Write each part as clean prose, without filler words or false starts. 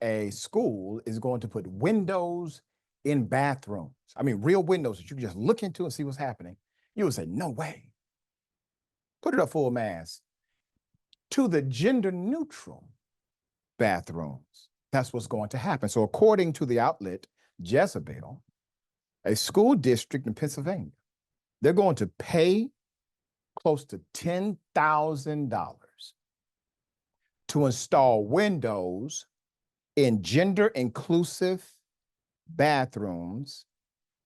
a school is going to put windows in bathrooms. I mean, real windows that you can just look into and see what's happening. You would say, no way. Put it up full mass to the gender neutral bathrooms. That's what's going to happen. So according to the outlet, Jezebel, a school district in Pennsylvania, they're going to pay close to $10,000 to install windows in gender inclusive bathrooms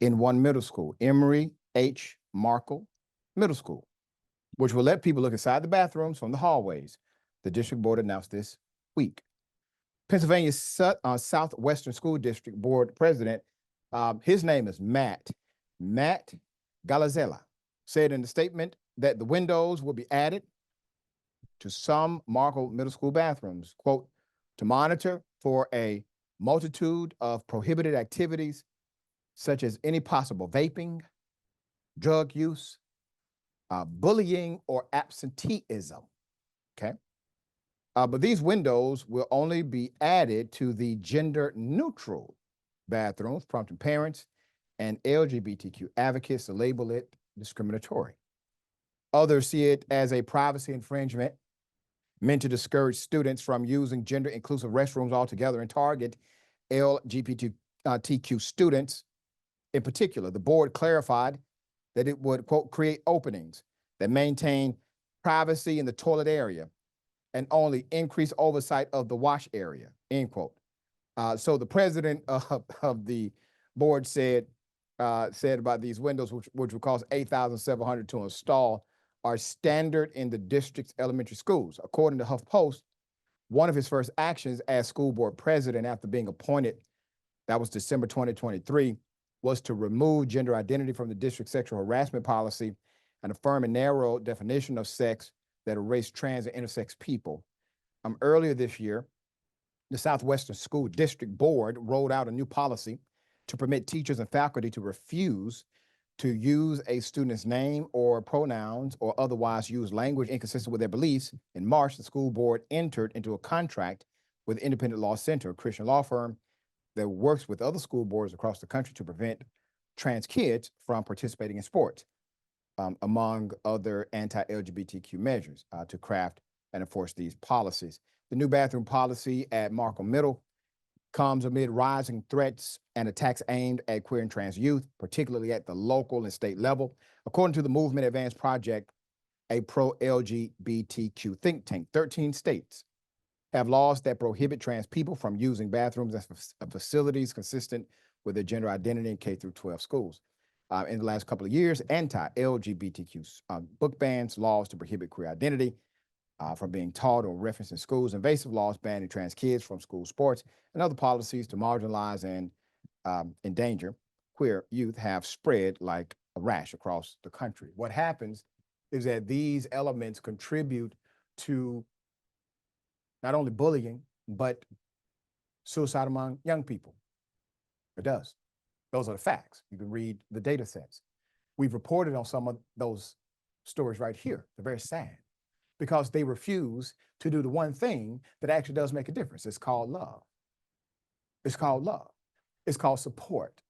in one middle school, Emory H. Markle Middle School, which will let people look inside the bathrooms from the hallways. The district board announced this week. Pennsylvania's Southwestern School District Board President, his name is Matt Gelazela, said in the statement that the windows will be added to some Markle Middle School bathrooms, quote, to monitor for a multitude of prohibited activities, such as any possible vaping, drug use, bullying, or absenteeism, okay? But these windows will only be added to the gender-neutral bathrooms, prompting parents and LGBTQ advocates to label it discriminatory. Others see it as a privacy infringement meant to discourage students from using gender-inclusive restrooms altogether and target LGBTQ students in particular. The board clarified that it would, quote, create openings that maintain privacy in the toilet area and only increase oversight of the wash area, end quote. So the president of the board said about these windows, which would cost $8,700 to install, are standard in the district's elementary schools. According to HuffPost, one of his first actions as school board president after being appointed, that was December 2023, was to remove gender identity from the district's sexual harassment policy and affirm a narrow definition of sex that erase trans and intersex people. Earlier this year, the Southwestern School District Board rolled out a new policy to permit teachers and faculty to refuse to use a student's name or pronouns or otherwise use language inconsistent with their beliefs. In March, the school board entered into a contract with Independent Law Center, a Christian law firm that works with other school boards across the country to prevent trans kids from participating in sports, among other anti-LGBTQ measures, to craft and enforce these policies. The new bathroom policy at Markle Middle comes amid rising threats and attacks aimed at queer and trans youth, particularly at the local and state level. According to the Movement Advance Project, a pro-LGBTQ think tank, 13 states have laws that prohibit trans people from using bathrooms as facilities consistent with their gender identity in K through 12 schools. In the last couple of years, anti-LGBTQ book bans, laws to prohibit queer identity from being taught or referenced in schools, invasive laws banning trans kids from school sports, and other policies to marginalize and endanger queer youth have spread like a rash across the country. What happens is that these elements contribute to not only bullying, but suicide among young people. It does. Those are the facts. You can read the data sets. We've reported on some of those stories right here. They're very sad because they refuse to do the one thing that actually does make a difference. It's called love. It's called love. It's called support.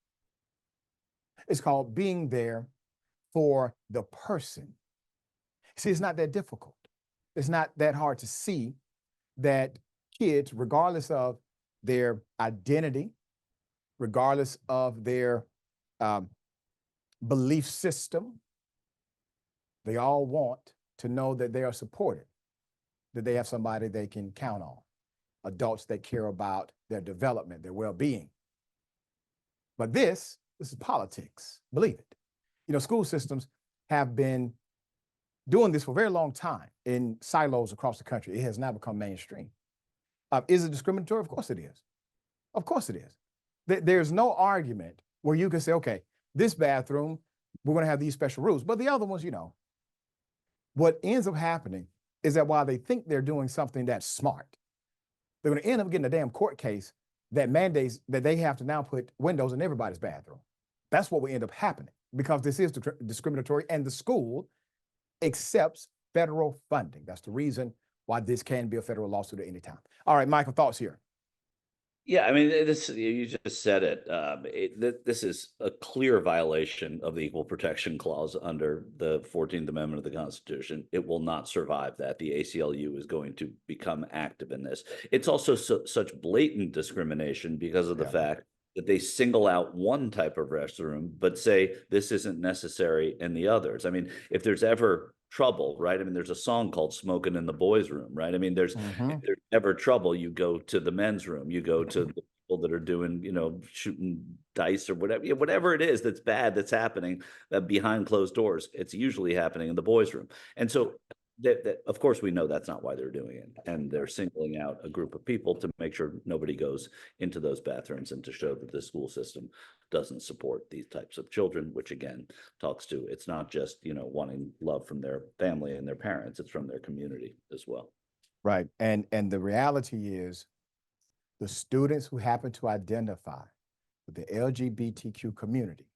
It's called being there for the person. See, it's not that difficult. It's not that hard to see that kids, regardless of their identity, regardless of their belief system, they all want to know that they are supported, that they have somebody they can count on, adults that care about their development, their well-being. But this is politics, believe it. You know, school systems have been doing this for a very long time in silos across the country. It has now become mainstream. Is it discriminatory? Of course it is. Of course it is. There's no argument where you can say, okay, this bathroom, we're going to have these special rules, but the other ones, you know. What ends up happening is that while they think they're doing something that's smart, they're going to end up getting a damn court case that mandates that they have to now put windows in everybody's bathroom. That's what will end up happening because this is discriminatory and the school accepts federal funding. That's the reason why this can be a federal lawsuit at any time. All right, Michael, thoughts here? Yeah, I mean, this you just said it. This is a clear violation of the Equal Protection Clause under the 14th Amendment of the Constitution. It will not survive that. The ACLU is going to become active in this. It's also such blatant discrimination because of the Yeah. fact that they single out one type of restroom, but say this isn't necessary in the others. I mean, if there's ever trouble, right? I mean, there's a song called "Smoking in the Boys' Room," right? I mean, if Hmm. there's ever trouble, you go to the men's room, you go to the people that are doing, shooting dice or whatever, whatever it is that's bad that's happening behind closed doors. It's usually happening in the boys' room. And so that, of course, we know that's not why they're doing it. And they're singling out a group of people to make sure nobody goes into those bathrooms and to show that the school system doesn't support these types of children, which again talks to it's not just, wanting love from their family and their parents, it's from their community as well. Right. And the reality is the students who happen to identify with the LGBTQ community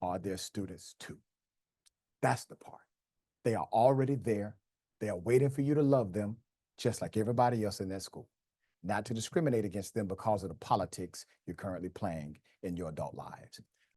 are their students too. That's the part. They are already there. They are waiting for you to love them, just like everybody else in that school, not to discriminate against them because of the politics you're currently playing in your adult lives.